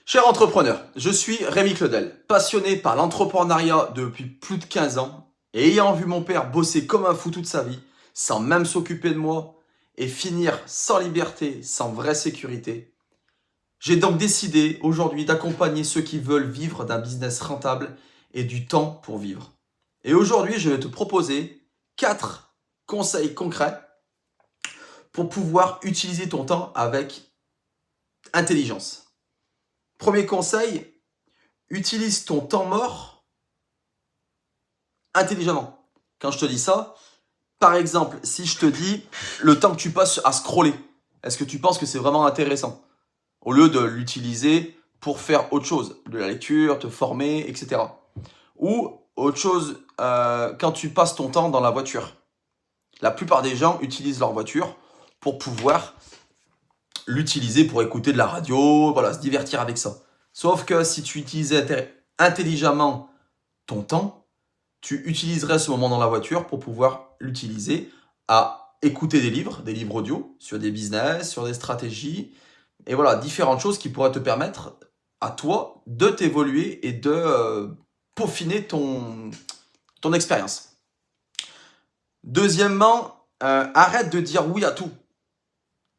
Cher entrepreneur, je suis Rémi Claudel, passionné par l'entrepreneuriat depuis plus de 15 ans et ayant vu mon père bosser comme un fou toute sa vie, sans même s'occuper de moi, et finir sans liberté, sans vraie sécurité. J'ai donc décidé aujourd'hui d'accompagner ceux qui veulent vivre d'un business rentable et du temps pour vivre. Et aujourd'hui, je vais te proposer 4 conseils concrets pour pouvoir utiliser ton temps avec intelligence. Premier conseil, utilise ton temps mort intelligemment. Quand je te dis ça, par exemple, si je te dis le temps que tu passes à scroller, est-ce que tu penses que c'est vraiment intéressant? Au lieu de l'utiliser pour faire autre chose, de la lecture, te former, etc. Ou autre chose, quand tu passes ton temps dans la voiture. La plupart des gens utilisent leur voiture pour pouvoir l'utiliser pour écouter de la radio, voilà, se divertir avec ça. Sauf que si tu utilisais intelligemment ton temps, tu utiliserais ce moment dans la voiture pour pouvoir l'utiliser à écouter des livres audio sur des business, sur des stratégies, et voilà, différentes choses qui pourraient te permettre à toi de t'évoluer et de peaufiner ton expérience. Deuxièmement, arrête de dire oui à tout.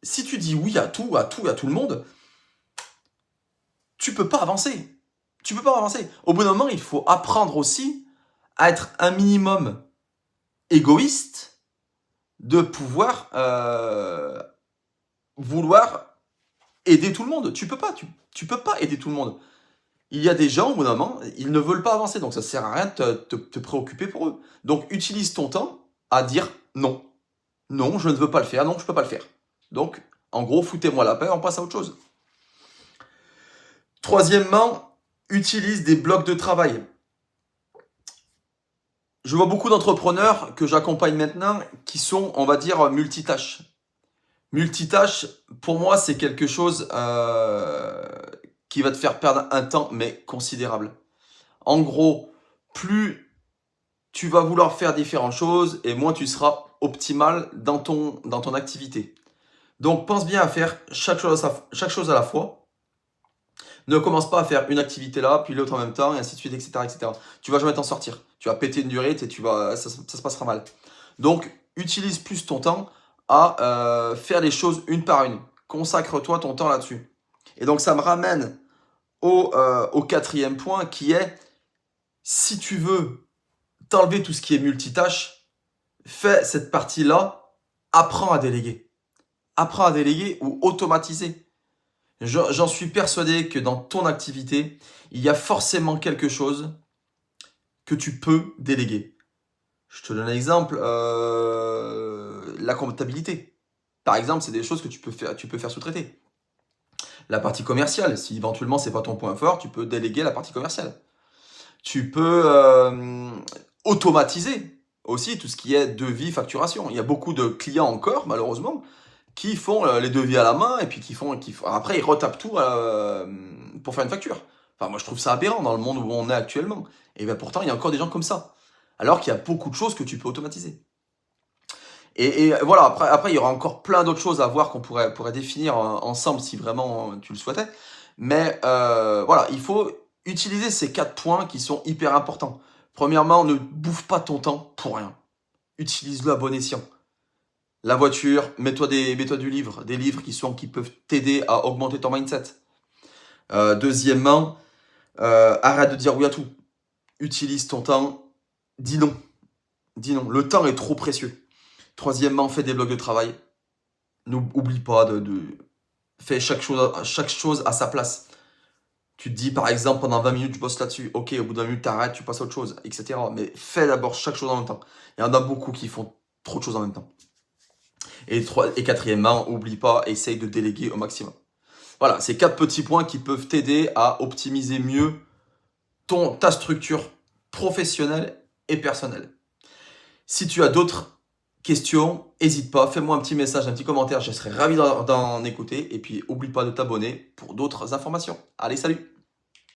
Si tu dis oui à tout le monde, tu peux pas avancer. Tu peux pas avancer. Au bout d'un moment, il faut apprendre aussi à être un minimum égoïste, de pouvoir vouloir aider tout le monde. Tu peux pas aider tout le monde. Il y a des gens, au bout d'un moment, ils ne veulent pas avancer, donc ça sert à rien de te préoccuper pour eux. Donc utilise ton temps à dire non. Non, je ne veux pas le faire, non, je peux pas le faire. Donc, en gros, foutez-moi la paix, on passe à autre chose. Troisièmement, utilise des blocs de travail. Je vois beaucoup d'entrepreneurs que j'accompagne maintenant qui sont, on va dire, multitâches. Multitâche, pour moi, c'est quelque chose qui va te faire perdre un temps, mais considérable. En gros, plus tu vas vouloir faire différentes choses et moins tu seras optimal dans ton activité. Donc, pense bien à faire chaque chose à la fois. Ne commence pas à faire une activité là, puis l'autre en même temps, et ainsi de suite, etc., etc. Tu vas jamais t'en sortir. Tu vas péter une durée et ça se passera mal. Donc, utilise plus ton temps à faire les choses une par une. Consacre-toi ton temps là-dessus. Et donc, ça me ramène au quatrième point qui est, si tu veux t'enlever tout ce qui est multitâche, fais cette partie-là, apprends à déléguer. Apprends à déléguer ou automatiser. J'en suis persuadé que dans ton activité, il y a forcément quelque chose que tu peux déléguer. Je te donne un exemple, la comptabilité. Par exemple, c'est des choses que tu peux faire sous-traiter. La partie commerciale, si éventuellement c'est pas ton point fort, tu peux déléguer la partie commerciale. Tu peux automatiser aussi tout ce qui est devis, facturation. Il y a beaucoup de clients encore, malheureusement, qui font les devis à la main et puis après ils retapent tout pour faire une facture. Enfin, moi je trouve ça aberrant dans le monde où on est actuellement. Et bien pourtant, il y a encore des gens comme ça. Alors qu'il y a beaucoup de choses que tu peux automatiser. Et voilà, après, il y aura encore plein d'autres choses à voir qu'on pourrait définir ensemble si vraiment tu le souhaitais. Mais voilà, il faut utiliser ces 4 points qui sont hyper importants. Premièrement, ne bouffe pas ton temps pour rien. Utilise-le à bon escient. La voiture, mets-toi du livre, des livres qui peuvent t'aider à augmenter ton mindset. Deuxièmement, arrête de dire oui à tout. Utilise ton temps, dis non. Dis non, le temps est trop précieux. Troisièmement, fais des blocs de travail. N'oublie pas fais chaque chose à sa place. Tu te dis par exemple pendant 20 minutes je bosse là-dessus, ok, au bout d'un minute t'arrêtes, tu passes à autre chose, etc. Mais fais d'abord chaque chose en même temps. Il y en a beaucoup qui font trop de choses en même temps. Et quatrièmement, oublie pas, essaye de déléguer au maximum. Voilà, c'est 4 petits points qui peuvent t'aider à optimiser mieux ta structure professionnelle et personnelle. Si tu as d'autres questions, n'hésite pas, fais-moi un petit message, un petit commentaire, je serai ravi d'en écouter. Et puis, oublie pas de t'abonner pour d'autres informations. Allez, salut!